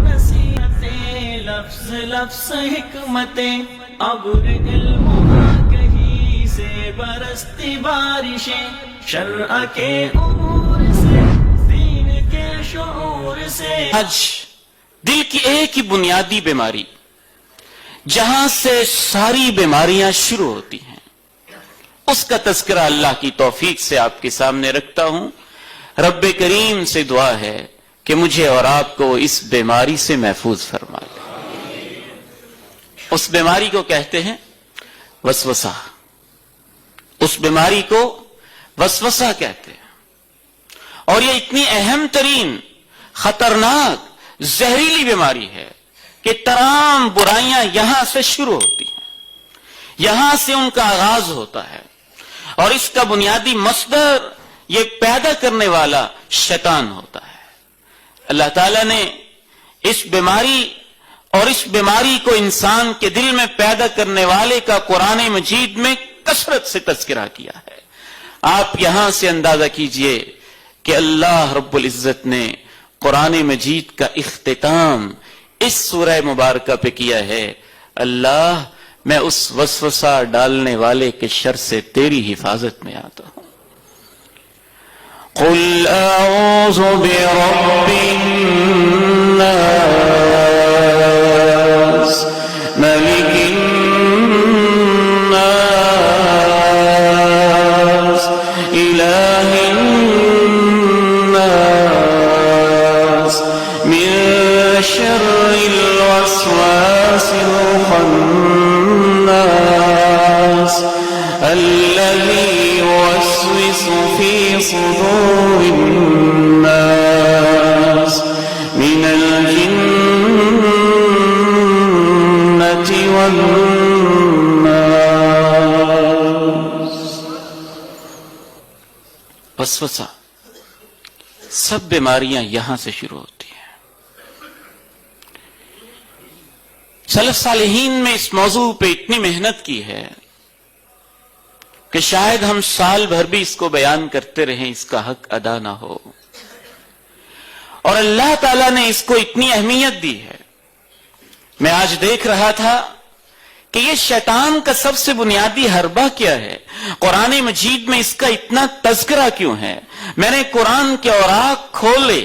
نصیحتیں لفظ لفظ حکمتیں ابر علم کہیں سے برستی بارشیں شرع کے امور سے دین کے شعور سے. آج دل کی ایک ہی بنیادی بیماری جہاں سے ساری بیماریاں شروع ہوتی ہیں، اس کا تذکرہ اللہ کی توفیق سے آپ کے سامنے رکھتا ہوں. رب کریم سے دعا ہے کہ مجھے اور آپ کو اس بیماری سے محفوظ فرما لے. اس بیماری کو کہتے ہیں وسوسہ. اس بیماری کو وسوسہ کہتے ہیں، اور یہ اتنی اہم ترین خطرناک زہریلی بیماری ہے کہ تمام برائیاں یہاں سے شروع ہوتی ہیں، یہاں سے ان کا آغاز ہوتا ہے، اور اس کا بنیادی مصدر یہ پیدا کرنے والا شیطان ہوتا ہے. اللہ تعالیٰ نے اس بیماری اور اس بیماری کو انسان کے دل میں پیدا کرنے والے کا قرآن مجید میں کثرت سے تذکرہ کیا ہے. آپ یہاں سے اندازہ کیجئے کہ اللہ رب العزت نے قرآن مجید کا اختتام اس سورہ مبارکہ پہ کیا ہے. اللہ میں اس وسوسہ ڈالنے والے کے شر سے تیری حفاظت میں آتا ہوں. قل اعوذ برب الناس ملک الناس الہ الناس من شر الوسواس الخناس الذي يوسوس في صدور الناس من الجنة والناس. وسوسہ، سب بیماریاں یہاں سے شروع ہوتی ہیں. سلف صالحین میں اس موضوع پہ اتنی محنت کی ہے کہ شاید ہم سال بھر بھی اس کو بیان کرتے رہیں، اس کا حق ادا نہ ہو. اور اللہ تعالیٰ نے اس کو اتنی اہمیت دی ہے. میں آج دیکھ رہا تھا کہ یہ شیطان کا سب سے بنیادی حربہ کیا ہے، قرآن مجید میں اس کا اتنا تذکرہ کیوں ہے. میں نے قرآن کے اوراق کھولے،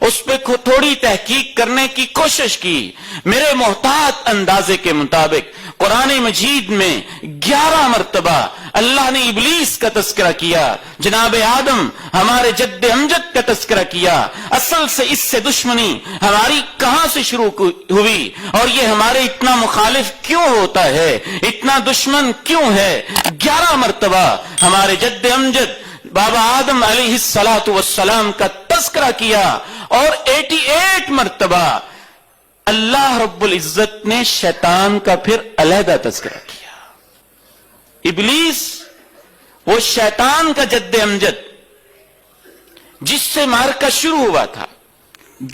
اس پہ تھوڑی تحقیق کرنے کی کوشش کی. میرے محتاط اندازے کے مطابق قرآن مجید میں 11 مرتبہ اللہ نے ابلیس کا تذکرہ کیا، جناب آدم ہمارے جد امجد کا تذکرہ کیا. اصل سے اس سے دشمنی ہماری کہاں سے شروع ہوئی، اور یہ ہمارے اتنا مخالف کیوں ہوتا ہے، اتنا دشمن کیوں ہے. 11 مرتبہ ہمارے جد امجد بابا آدم علیہ السلام کا تذکرہ کیا، اور 88 مرتبہ اللہ رب العزت نے شیطان کا پھر علیحدہ تذکرہ کیا. ابلیس وہ شیطان کا جد امجد جس سے معرکہ شروع ہوا تھا،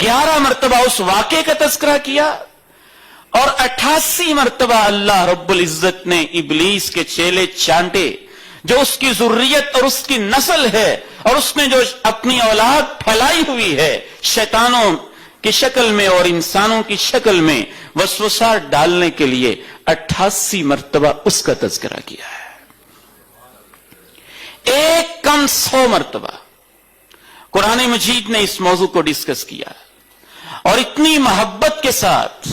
11 مرتبہ اس واقعے کا تذکرہ کیا، اور 88 مرتبہ اللہ رب العزت نے ابلیس کے چیلے چانٹے جو اس کی ذریت اور اس کی نسل ہے، اور اس نے جو اپنی اولاد پھیلائی ہوئی ہے شیطانوں کی شکل میں اور انسانوں کی شکل میں، وسوسہ ڈالنے کے لیے 88 مرتبہ اس کا تذکرہ کیا ہے. ایک کم 100 مرتبہ قرآن مجید نے اس موضوع کو ڈسکس کیا، اور اتنی محبت کے ساتھ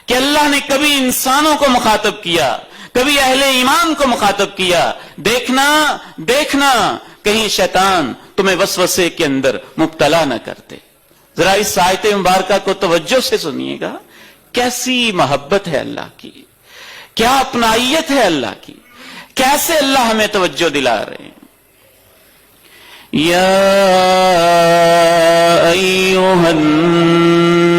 کہ اللہ نے کبھی انسانوں کو مخاطب کیا، کبھی اہل ایمان کو مخاطب کیا. دیکھنا کہیں شیطان تمہیں وسوسے کے اندر مبتلا نہ کرتے. ذرا اس آیت مبارکہ کو توجہ سے سنیے گا. کیسی محبت ہے اللہ کی، کیا اپنائیت ہے اللہ کی، کیسے اللہ ہمیں توجہ دلا رہے ہیں. یا ایھا الناس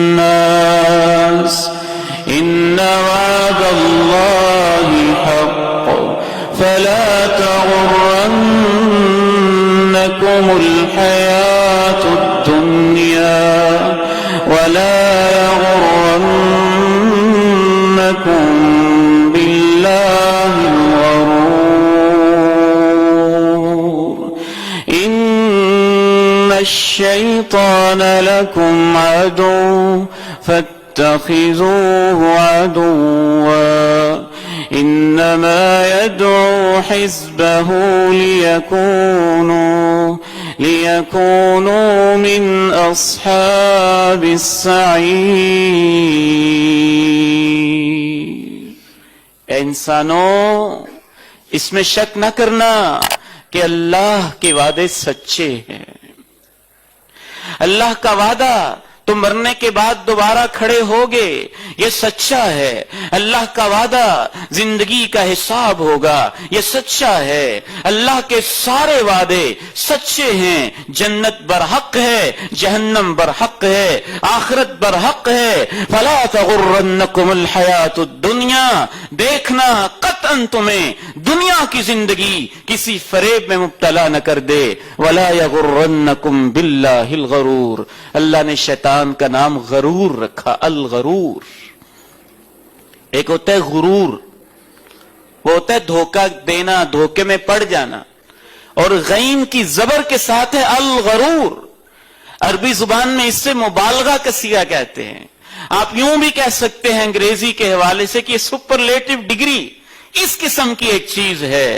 ان وعد اللہ حق فلا تغرنکم الحیاة الدنیا ولا یغرنکم باللہ الغرور. ان الشيطان لكم عدو فاتخذوه عدوا إنما يدعو حزبه ليكونوا من أصحاب السعير. اے انسانوں، اس میں شک نہ کرنا کہ اللہ کے وعدے سچے ہیں. اللہ کا وعدہ تم مرنے کے بعد دوبارہ کھڑے ہوگے، یہ سچا ہے. اللہ کا وعدہ زندگی کا حساب ہوگا، یہ سچا ہے. اللہ کے سارے وعدے سچے ہیں. جنت برحق ہے، جہنم برحق ہے، آخرت برحق ہے. فلا تغرنکم الحیات الدنیا، دیکھنا قطعاً تمہیں دنیا کی زندگی کسی فریب میں مبتلا نہ کر دے. ولا یغرنکم باللہ الغرور، اللہ نے شیطان کا نام غرور رکھا. الغرور. ایک ہوتا ہے غرور، وہ ہوتا ہے دھوکہ دینا، دھوکے میں پڑ جانا، اور غین کی زبر کے ساتھ ہے الغرور. عربی زبان میں اس سے مبالغہ کا صیغہ کہتے ہیں. آپ یوں بھی کہہ سکتے ہیں انگریزی کے حوالے سے کہ یہ سپرلیٹو ڈگری اس قسم کی ایک چیز ہے.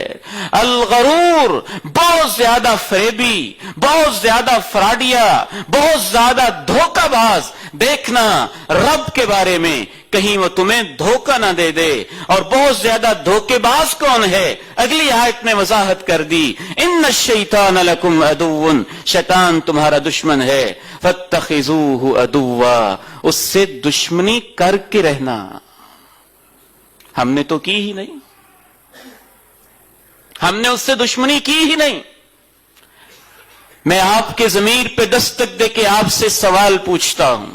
الغرور بہت زیادہ فریبی، بہت زیادہ فراڈیا، بہت زیادہ دھوکہ باز. دیکھنا رب کے بارے میں کہیں وہ تمہیں دھوکہ نہ دے دے. اور بہت زیادہ دھوکے باز کون ہے؟ اگلی آیت میں وضاحت کر دی. ان الشیطان لکم عدو، شیطان تمہارا دشمن ہے. فاتخذوہ عدوا، اس سے دشمنی کر کے رہنا. ہم نے تو کی ہی نہیں، ہم نے اس سے دشمنی کی ہی نہیں. میں آپ کے ضمیر پہ دستک دے کے آپ سے سوال پوچھتا ہوں،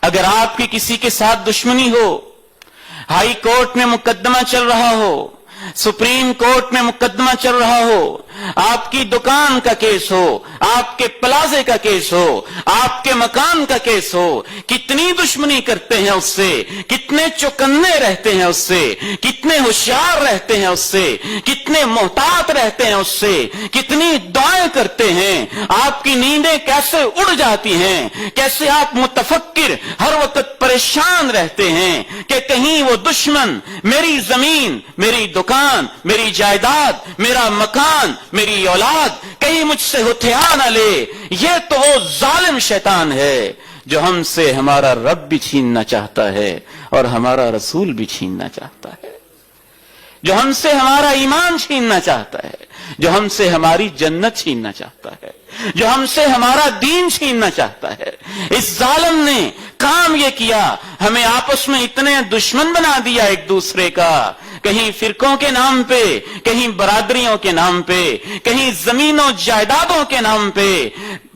اگر آپ کی کسی کے ساتھ دشمنی ہو، ہائی کورٹ میں مقدمہ چل رہا ہو، سپریم کورٹ میں مقدمہ چل رہا ہو، آپ کی دکان کا کیس ہو، آپ کے پلازے کا کیس ہو، آپ کے مکان کا کیس ہو، کتنی دشمنی کرتے ہیں اس سے، کتنے چوکنے رہتے ہیں اس سے، کتنے ہوشیار رہتے ہیں اس سے، کتنے محتاط رہتے ہیں اس سے، کتنی دعائیں کرتے ہیں. آپ کی نیندیں کیسے اڑ جاتی ہیں، کیسے آپ متفکر ہر وقت پریشان رہتے ہیں کہ کہیں وہ دشمن میری زمین، میری دکان، میری جائیداد، میرا مکان، میری اولاد کہیں مجھ سے ہتھیار نہ لے. یہ تو وہ ظالم شیطان ہے جو ہم سے ہمارا رب بھی چھیننا چاہتا ہے اور ہمارا رسول بھی چھیننا چاہتا ہے، جو ہم سے ہمارا ایمان چھیننا چاہتا ہے، جو ہم سے ہماری جنت چھیننا چاہتا ہے، جو ہم سے ہمارا دین چھیننا چاہتا ہے. اس ظالم نے کام یہ کیا، ہمیں آپس میں اتنے دشمن بنا دیا ایک دوسرے کا، کہیں فرقوں کے نام پہ، کہیں برادریوں کے نام پہ، کہیں زمینوں جائیدادوں کے نام پہ.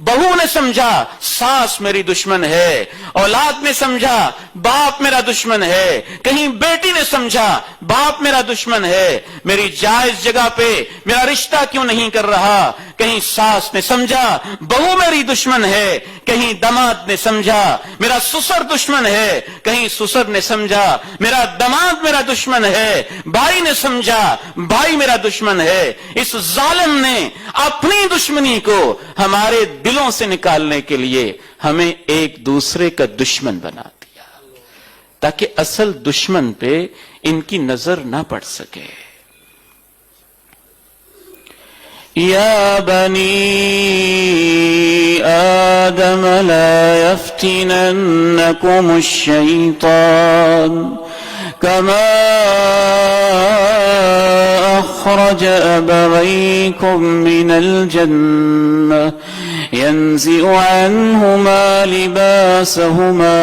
بہو نے سمجھا ساس میری دشمن ہے، اولاد نے سمجھا باپ میرا دشمن ہے، کہیں بیٹی نے سمجھا باپ میرا دشمن ہے، میری جائز جگہ پہ میرا رشتہ کیوں نہیں کر رہا. کہیں ساس نے سمجھا بہو میری دشمن ہے، کہیں داماد نے سمجھا میرا سسر دشمن ہے، کہیں سسر نے سمجھا میرا داماد میرا دشمن ہے، بھائی نے سمجھا بھائی میرا دشمن ہے. اس ظالم نے اپنی دشمنی کو ہمارے دلوں سے نکالنے کے لیے ہمیں ایک دوسرے کا دشمن بنا دیا تاکہ اصل دشمن پہ ان کی نظر نہ پڑ سکے. یا بنی آدم لا يفتننكم الشيطان كما أخرج أبويكم من الجنة ينزع عنهما لباسهما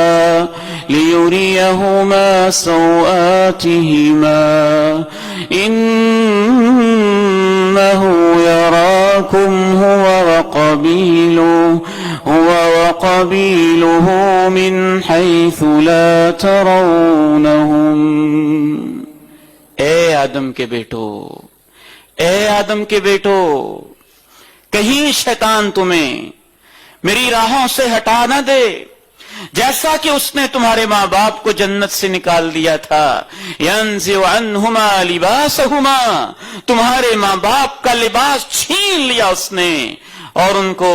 ليريهما سوآتهما إنه يراكم هو وقبيله من حيث لا ترونهم. اے آدم کے بیٹو، اے آدم کے بیٹو، کہیں شیطان تمہیں میری راہوں سے ہٹا نہ دے جیسا کہ اس نے تمہارے ماں باپ کو جنت سے نکال دیا تھا. ينزع عنهما لباسهما، تمہارے ماں باپ کا لباس چھین لیا اس نے اور ان کو